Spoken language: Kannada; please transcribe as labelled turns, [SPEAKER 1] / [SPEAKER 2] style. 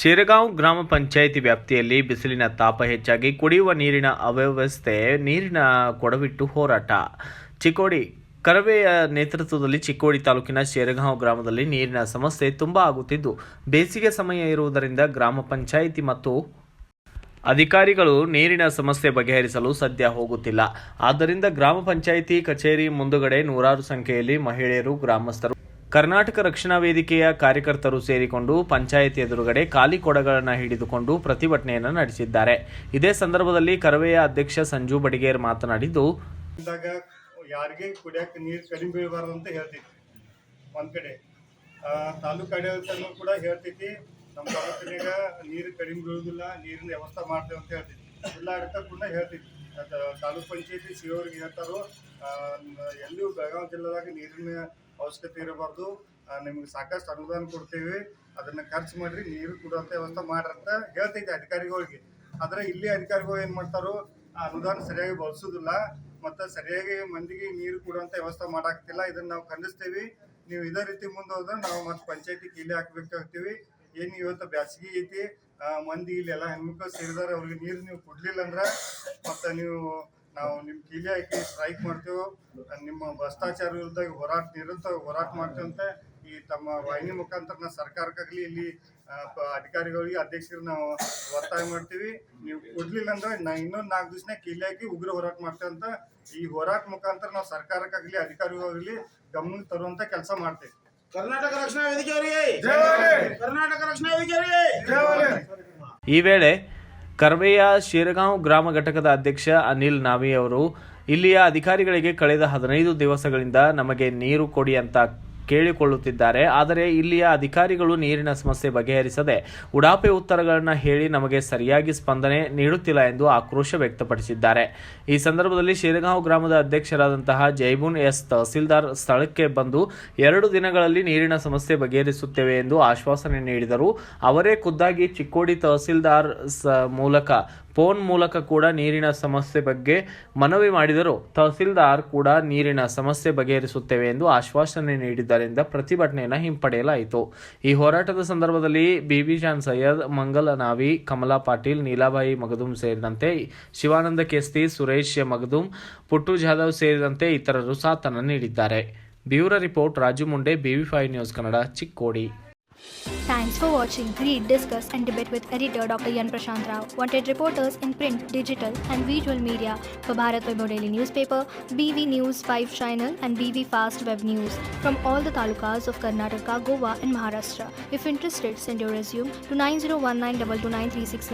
[SPEAKER 1] ಶಿರಗಾಂವ್ ಗ್ರಾಮ ಪಂಚಾಯಿತಿ ವ್ಯಾಪ್ತಿಯಲ್ಲಿ ಬಿಸಿಲಿನ ತಾಪ ಹೆಚ್ಚಾಗಿ ಕುಡಿಯುವ ನೀರಿನ ಅವ್ಯವಸ್ಥೆ, ನೀರಿನ ಕೊಡವಿಟ್ಟು ಹೋರಾಟ. ಚಿಕ್ಕೋಡಿ ಕರವೆಯ ನೇತೃತ್ವದಲ್ಲಿ ಚಿಕ್ಕೋಡಿ ತಾಲೂಕಿನ ಶಿರಗಾಂವ್ ಗ್ರಾಮದಲ್ಲಿ ನೀರಿನ ಸಮಸ್ಯೆ ತುಂಬಾ ಆಗುತ್ತಿದ್ದು, ಬೇಸಿಗೆ ಸಮಯ ಇರುವುದರಿಂದ ಗ್ರಾಮ ಪಂಚಾಯಿತಿ ಮತ್ತು ಅಧಿಕಾರಿಗಳು ನೀರಿನ ಸಮಸ್ಯೆ ಬಗೆಹರಿಸಲು ಸದ್ಯ ಹೋಗುತ್ತಿಲ್ಲ. ಆದ್ದರಿಂದ ಗ್ರಾಮ ಪಂಚಾಯಿತಿ ಕಚೇರಿ ಮುಂದುಗಡೆ ನೂರಾರು ಸಂಖ್ಯೆಯಲ್ಲಿ ಮಹಿಳೆಯರು, ಗ್ರಾಮಸ್ಥರು, ಕರ್ನಾಟಕ ರಕ್ಷಣಾ ವೇದಿಕೆಯ ಕಾರ್ಯಕರ್ತರು ಸೇರಿಕೊಂಡು ಪಂಚಾಯಿತಿ ಎದುರುಗಡೆ ಖಾಲಿ ಕೊಡಗಳನ್ನು ಹಿಡಿದುಕೊಂಡು ಪ್ರತಿಭಟನೆಯನ್ನು ನಡೆಸಿದ್ದಾರೆ. ಇದೇ ಸಂದರ್ಭದಲ್ಲಿ ಕರವೆಯ ಅಧ್ಯಕ್ಷ ಸಂಜು ಬಡಿಗೇರ್ ಮಾತನಾಡಿದ್ದು,
[SPEAKER 2] ಯಾರಿಗೆ ಕುಡಿಯಕ್ಕೆ ನೀರು ಕಡಿಮೆ ಬೀಳಬಾರ್ದು ಅಂತ ಹೇಳ್ತೈತಿ. ಒಂದ್ ಕಡೆ ತಾಲೂಕು ಆಡಳಿತನೂ ಕೂಡ ಹೇಳ್ತೈತಿ, ನಮ್ಮ ತಾಲೂಕಿನಾಗ ನೀರು ಕಡಿಮೆ ಬೀಳುವುದಿಲ್ಲ, ನೀರಿನ ವ್ಯವಸ್ಥೆ ಮಾಡ್ತೇವೆ ಅಂತ ಹೇಳ್ತೈತಿ. ಜಿಲ್ಲಾಡಳಿತ ಕೂಡ ಹೇಳ್ತೈತಿ, ತಾಲೂಕ್ ಪಂಚಾಯತಿ ಸಿಒರಿಗೆ ಹೇಳ್ತಾರೋ ಎಲ್ಲೂ ಬೆಳಗಾವಿ ಜಿಲ್ಲೆದಾಗ ನೀರಿನ ಅವಶ್ಯಕತೆ ಇರಬಾರ್ದು, ನಿಮ್ಗೆ ಸಾಕಷ್ಟು ಅನುದಾನ ಕೊಡ್ತೇವೆ, ಅದನ್ನ ಖರ್ಚು ಮಾಡ್ರಿ, ನೀರು ಕೊಡುವಂತ ವ್ಯವಸ್ಥೆ ಮಾಡ್ರಂತ ಹೇಳ್ತೈತಿ ಅಧಿಕಾರಿಗಳಿಗೆ. ಆದ್ರೆ ಇಲ್ಲಿ ಅಧಿಕಾರಿಗಳು ಏನ್ ಮಾಡ್ತಾರೋ ಅನುದಾನ ಸರಿಯಾಗಿ ಬಳಸುದಿಲ್ಲ, ಮತ್ತೆ ಸರಿಯಾಗಿ ಮಂದಿಗೆ ನೀರು ಕೊಡುವಂತ ವ್ಯವಸ್ಥೆ ಮಾಡಾಕ್ತಿಲ್ಲ. ಇದನ್ನ ನಾವು ಖಂಡಿಸ್ತೇವೆ. ನೀವು ಇದೇ ರೀತಿ ಮುಂದೆ ಹೋದ್ರೆ ನಾವು ಮತ್ತೆ ಪಂಚಾಯತಿ ಕೀಲಿ ಹಾಕ್ಬೇಕಾಗ್ತೀವಿ. ಏನು ಇವತ್ತು ಬ್ಯಾಸಿಗೆ ಐತಿ, ಮಂದಿ ಇಲ್ಲೆಲ್ಲ ಹೆಣ್ಮಕ್ಳು ಸೇರಿದಾರೆ, ಅವ್ರಿಗೆ ನೀರು ನೀವು ಕೊಡ್ಲಿಲ್ಲ ಅಂದ್ರೆ ಮತ್ತೆ ನಾವು ನಿಮ್ಮ ಕೀಲಿ ಹಾಕಿ ಸ್ಟ್ರೈಕ್ ಮಾಡ್ತೇವೆ, ನಿಮ್ಮ ಭ್ರಷ್ಟಾಚಾರ ವಿರುದ್ಧ ನಿರಂತರ ಹೋರಾಟ ಮಾಡ್ತೇವೆ ಅಂತ ಈ ತಮ್ಮ ವಾಹಿನಿ ಮುಖಾಂತರ ಸರ್ಕಾರಕ್ಕಾಗಲಿ ಇಲ್ಲಿ ಅಧಿಕಾರಿಗಳಿಗೆ ಅಧ್ಯಕ್ಷರಿಗೆ ನಾವು ಒತ್ತಾಯ ಮಾಡ್ತೀವಿ. ನೀವು ಕೊಡ್ಲಿಲ್ಲ ಅಂದ್ರೆ ಇನ್ನೊಂದು 4 ದಿವಸನೇ ಕೀಲಿ ಹಾಕಿ ಉಗ್ರ ಹೋರಾಟ ಮಾಡ್ತೇವೆ ಅಂತ ಈ ಹೋರಾಟ ಮುಖಾಂತರ ನಾವು ಸರ್ಕಾರಕ್ಕಾಗಲಿ ಅಧಿಕಾರಿಗಳಿಗಾಗಲಿ ಗಮನಕ್ಕೆ ತರುವಂತ ಕೆಲಸ ಮಾಡ್ತೇವೆ.
[SPEAKER 3] ಕರ್ನಾಟಕ ರಕ್ಷಣಾ ವೇದಿಕೆ ಕರ್ನಾಟಕ ರಕ್ಷಣಾ ವೇದಿಕೆ.
[SPEAKER 1] ಈ ವೇಳೆ ಕರವೆಯ ಶಿರಗಾಂವ್ ಗ್ರಾಮ ಘಟಕದ ಅಧ್ಯಕ್ಷ ಅನಿಲ್ ನಾವಿ ಅವರು ಇಲ್ಲಿಯ ಅಧಿಕಾರಿಗಳಿಗೆ ಕಳೆದ 15 ದಿವಸಗಳಿಂದ ನಮಗೆ ನೀರು ಕೊಡಿ ಅಂತ ಕೇಳಿಕೊಳ್ಳುತ್ತಿದ್ದಾರೆ. ಆದರೆ ಇಲ್ಲಿಯ ಅಧಿಕಾರಿಗಳು ನೀರಿನ ಸಮಸ್ಯೆ ಬಗೆಹರಿಸದೆ ಉಡಾಪೆ ಉತ್ತರಗಳನ್ನು ಹೇಳಿ ನಮಗೆ ಸರಿಯಾಗಿ ಸ್ಪಂದನೆ ನೀಡುತ್ತಿಲ್ಲ ಎಂದು ಆಕ್ರೋಶ ವ್ಯಕ್ತಪಡಿಸಿದ್ದಾರೆ. ಈ ಸಂದರ್ಭದಲ್ಲಿ ಶಿರಗಾಂವ್ ಗ್ರಾಮದ ಅಧ್ಯಕ್ಷರಾದಂತಹ ಜೈಬುನ್ ಎಸ್ ತಹಸೀಲ್ದಾರ್ ಸ್ಥಳಕ್ಕೆ ಬಂದು 2 ದಿನಗಳಲ್ಲಿ ನೀರಿನ ಸಮಸ್ಯೆ ಬಗೆಹರಿಸುತ್ತೇವೆ ಎಂದು ಆಶ್ವಾಸನೆ ನೀಡಿದರು. ಅವರೇ ಖುದ್ದಾಗಿ ಚಿಕ್ಕೋಡಿ ತಹಸೀಲ್ದಾರ್ ಮೂಲಕ ಫೋನ್ ಮೂಲಕ ಕೂಡ ನೀರಿನ ಸಮಸ್ಯೆ ಬಗ್ಗೆ ಮನವಿ ಮಾಡಿದರು. ತಹಸೀಲ್ದಾರ್ ಕೂಡ ನೀರಿನ ಸಮಸ್ಯೆ ಬಗೆಹರಿಸುತ್ತೇವೆ ಎಂದು ಆಶ್ವಾಸನೆ ನೀಡಿದ್ದರಿಂದ ಪ್ರತಿಭಟನೆಯನ್ನು ಹಿಂಪಡೆಯಲಾಯಿತು. ಈ ಹೋರಾಟದ ಸಂದರ್ಭದಲ್ಲಿ ಬಿಬಿ ಜಾನ್ ಸೈಯದ್, ಮಂಗಲ ನಾವಿ, ಕಮಲಾ ಪಾಟೀಲ್, ನೀಲಾಬಾಯಿ ಮಗದುಂ ಸೇರಿದಂತೆ ಶಿವಾನಂದ ಕೇಸ್ತಿ, ಸುರೇಶ್ ಮಗದುಂ, ಪುಟ್ಟು ಜಾಧವ್ ಸೇರಿದಂತೆ ಇತರರು ಸಾಥನ್ನು ನೀಡಿದ್ದಾರೆ. Bureau report Raju Munde, BV5 news Kannada, Chikkodi.
[SPEAKER 4] Thanks for watching. Read, discuss and debate with editor Dr. Yan Prashant Rao. Wanted reporters in print, digital and visual media for Bharat Vaibhav Daily Newspaper, BV News 5 Channel and BV Fast Web News from all the talukas of Karnataka, Goa and Maharashtra. If interested, send your resume to 9019229369.